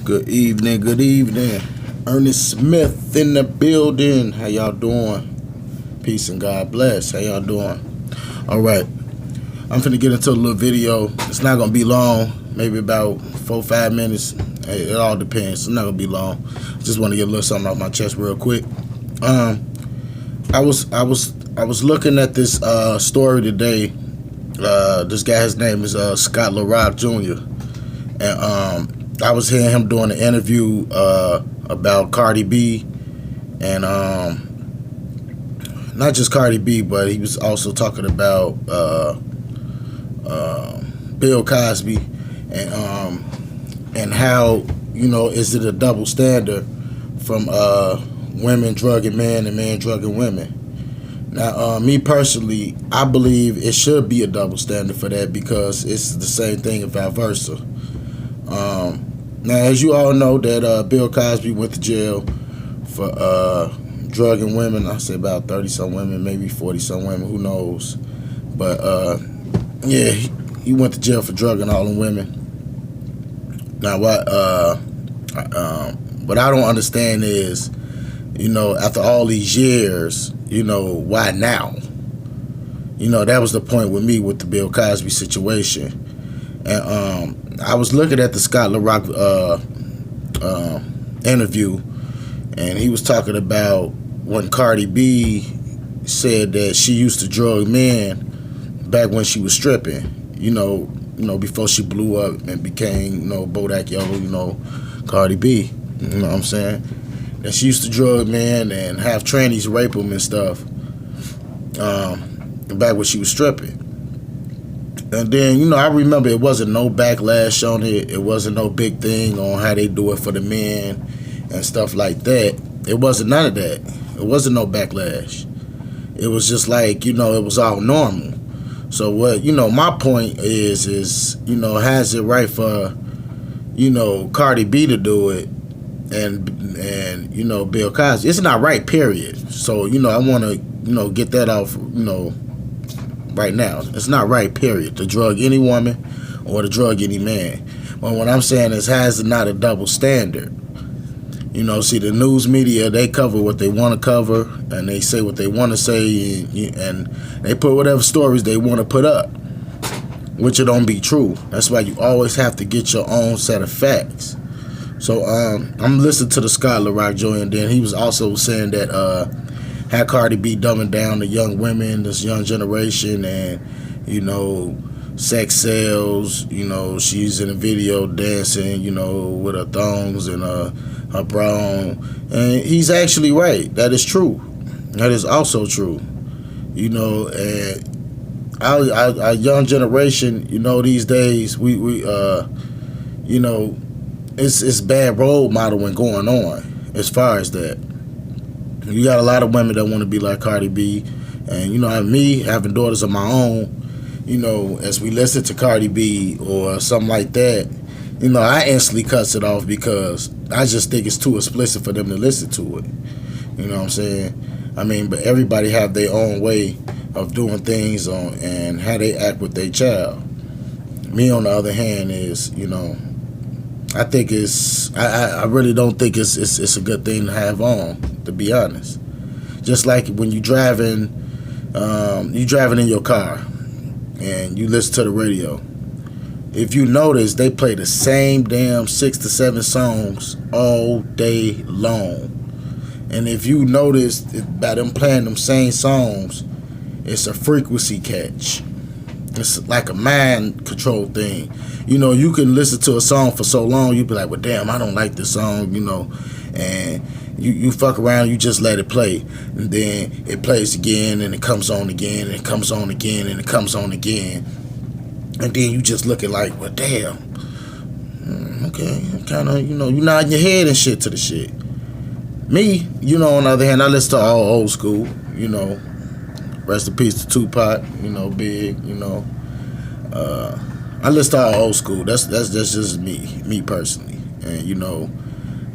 Good evening, good evening. Ernest Smith in the building. How y'all doing? Peace and God bless. How y'all doing? All right. I'm finna get into a little video. It's not gonna be long. Maybe about 4 or 5 minutes. Hey, it all depends. It's not gonna be long. Just want to get a little something off my chest real quick. I was looking at this story today. This guy, his name is Scott LaRock Jr. And I was hearing him doing an interview about Cardi B, and not just Cardi B, but he was also talking about Bill Cosby, and how, is it a double standard from women drugging men and men drugging women? Now, me personally, I believe it should be a double standard for that, because it's the same thing and vice versa. Now, as you all know, that Bill Cosby went to jail for drugging women. I say about 30-some women, maybe 40-some women, who knows. But, yeah, he went to jail for drugging all them women. Now, what I don't understand is, after all these years, why now? That was the point with me with the Bill Cosby situation. And I was looking at the Scott LaRock interview, and he was talking about when Cardi B said that she used to drug men back when she was stripping, before she blew up and became, Bodak Yellow, Cardi B, you know what I'm saying? That she used to drug men and have trannies rape them and stuff, back when she was stripping. And then, I remember it wasn't no backlash on it. It wasn't no big thing on how they do it for the men and stuff like that. It wasn't none of that. It wasn't no backlash. It was just like, it was all normal. So what, my point is, has it right for, Cardi B to do it and Bill Cosby? It's not right, period. So, I want to, get that off, right now. It's not right, period, to drug any woman or to drug any man. But what I'm saying is, has it not a double standard? See, the news media, they cover what they want to cover, and they say what they want to say, and they put whatever stories they want to put up, which it don't be true. That's why you always have to get your own set of facts. So I'm listening to the Scott LaRock Jr., and then he was also saying that had Cardi B dumbing down the young women, this young generation, and, sex sells, she's in a video dancing, with her thongs and her bra on. And he's actually right. That is true. That is also true. And our young generation, these days, we it's bad role modeling going on as far as that. You got a lot of women that want to be like Cardi B, and me having daughters of my own, as we listen to Cardi B or something like that, I instantly cuts it off, because I just think it's too explicit for them to listen to it. You know what I'm saying? I mean, but everybody have their own way of doing things and how they act with their child. Me, on the other hand, is, I think I really don't think it's a good thing to have on, to be honest. Just like when you driving in your car and you listen to the radio. If you notice, they play the same damn 6 to 7 songs all day long. And if you notice, by them playing them same songs, it's a frequency catch. It's like a mind control thing. You can listen to a song for so long, you be like, well, damn, I don't like this song, and you fuck around, you just let it play. And then it plays again, and it comes on again, and it comes on again, and it comes on again. And then you just looking like, well, damn, okay, kind of, you nodding your head and shit to the shit. Me, on the other hand, I listen to all old school, rest in peace to Tupac, Big, I listen to all old school. That's just me personally. And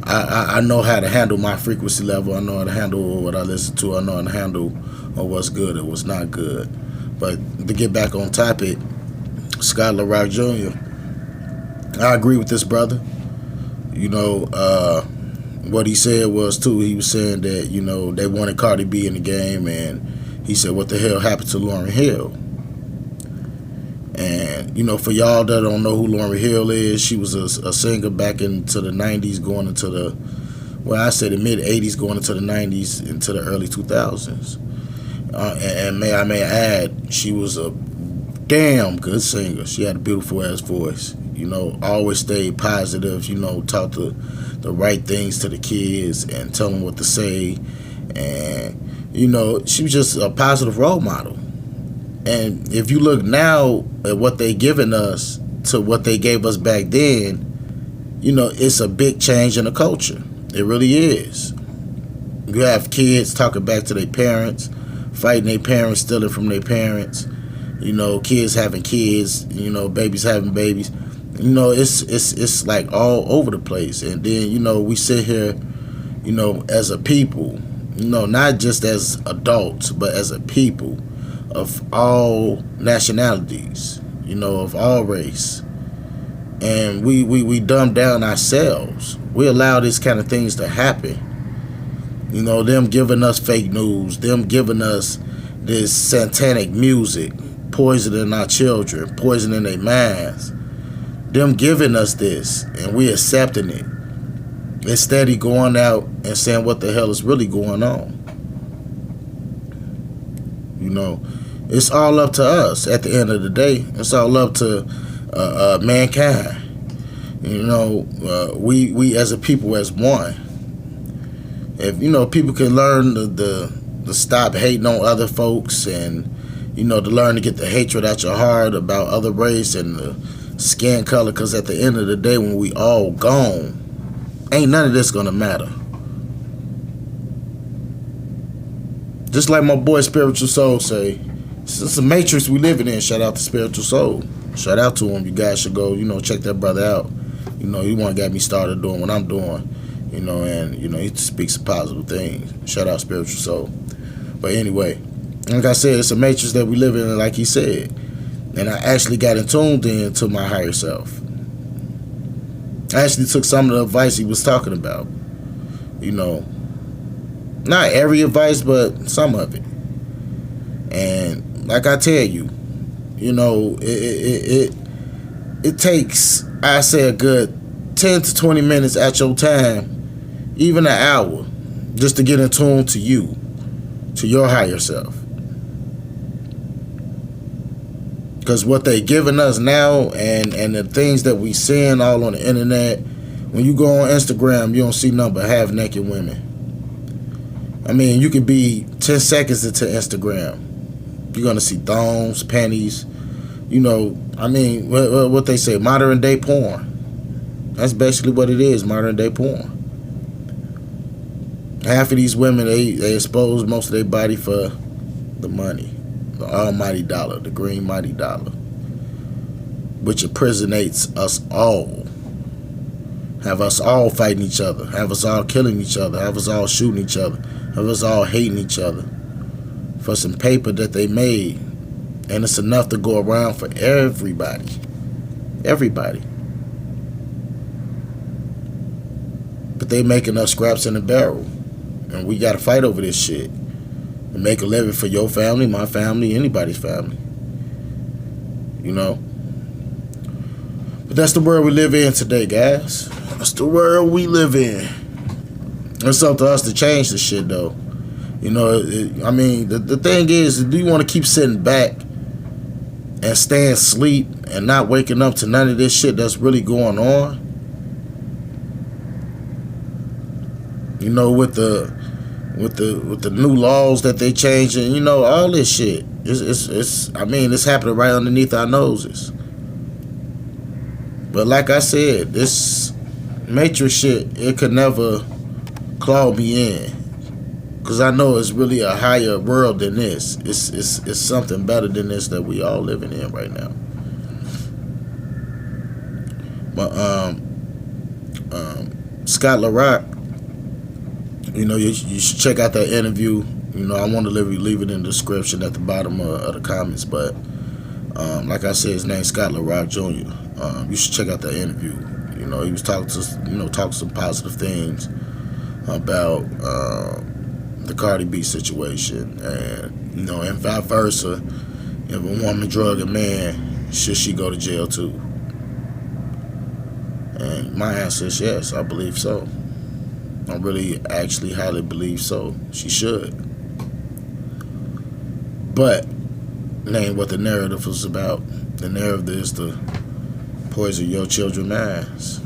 I know how to handle my frequency level. I know how to handle what I listen to. I know how to handle what's good and what's not good. But to get back on topic, Scott LaRock Jr., I agree with this brother. You know, what he said was too. He was saying that they wanted Cardi B in the game, and he said, "What the hell happened to Lauryn Hill?" And for y'all that don't know who Lauryn Hill is, she was a singer back into the '90s, going into the the mid '80s, going into the '90s, into the early 2000s. And may I add, she was a damn good singer. She had a beautiful ass voice. Always stayed positive. Taught the right things to the kids and tell them what to say. And she was just a positive role model. And if you look now at what they given us to what they gave us back then, it's a big change in the culture. It really is. You have kids talking back to their parents, fighting their parents, stealing from their parents. Kids having kids. Babies having babies. It's like all over the place. And then we sit here, as a people, not just as adults, but as a people of all nationalities, of all race. And we dumb down ourselves. We allow these kind of things to happen. Them giving us fake news, them giving us this satanic music, poisoning our children, poisoning their minds. Them giving us this, and we accepting it. Instead of going out and saying what the hell is really going on. It's all up to us at the end of the day. It's all up to mankind. We as a people, as one. If people can learn to stop hating on other folks, and to learn to get the hatred out your heart about other race and the skin color, because at the end of the day, when we all gone, ain't none of this gonna matter. Just like my boy Spiritual Soul say, it's a matrix we living in. Shout out to Spiritual Soul. Shout out to him. You guys should go, check that brother out. He want to get me started doing what I'm doing. And he speaks positive things. Shout out Spiritual Soul. But anyway, like I said, it's a matrix that we live in, like he said. And I actually got tuned in to my higher self. I actually took some of the advice he was talking about. Not every advice, but some of it. And like I tell you, it takes, I say, a good 10 to 20 minutes at your time, even an hour, just to get in tune to you, to your higher self. Because what they giving us now, and the things that we seeing all on the internet, when you go on Instagram, you don't see nothing but half-naked women. I mean, you could be 10 seconds into Instagram. You're going to see thongs, panties, what they say, modern day porn. That's basically what it is, modern day porn. Half of these women, they expose most of their body for the money, the almighty dollar, the green mighty dollar, which imprisonates us all. Have us all fighting each other, have us all killing each other, have us all shooting each other, have us all hating each other for some paper that they made. And it's enough to go around for everybody. Everybody. But they making us scraps in the barrel. And we got to fight over this shit. And make a living for your family, my family, anybody's family. But that's the world we live in today, guys. That's the world we live in. It's up to us to change the shit, though. The thing is, do you want to keep sitting back and staying asleep and not waking up to none of this shit that's really going on? With the new laws that they changing, all this shit. It's happening right underneath our noses. But like I said, this Matrix shit, it could never claw me in. Because I know it's really a higher world than this. It's something better than this that we all living in right now. But Scott LaRock, you should check out that interview. I want to leave it in the description at the bottom of the comments. But like I said, his name's Scott LaRock Jr. You should check out that interview. he was talking some positive things about the Cardi B situation, and and vice versa. If a woman drug a man, should she go to jail too? And my answer is yes, I believe so. I really actually highly believe so. She should. But that ain't what the narrative was about. The narrative is to poison your children's minds.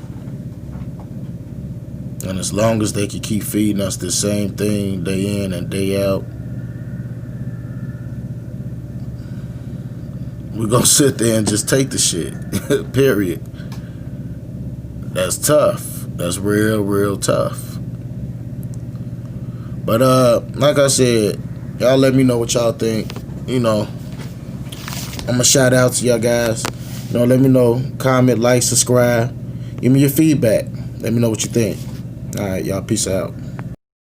And as long as they can keep feeding us the same thing day in and day out, we're going to sit there and just take the shit. Period. That's tough. That's real, real tough. But like I said, y'all let me know what y'all think. I'm going to shout out to y'all guys. Let me know. Comment, like, subscribe. Give me your feedback. Let me know what you think. All right, y'all. Peace out.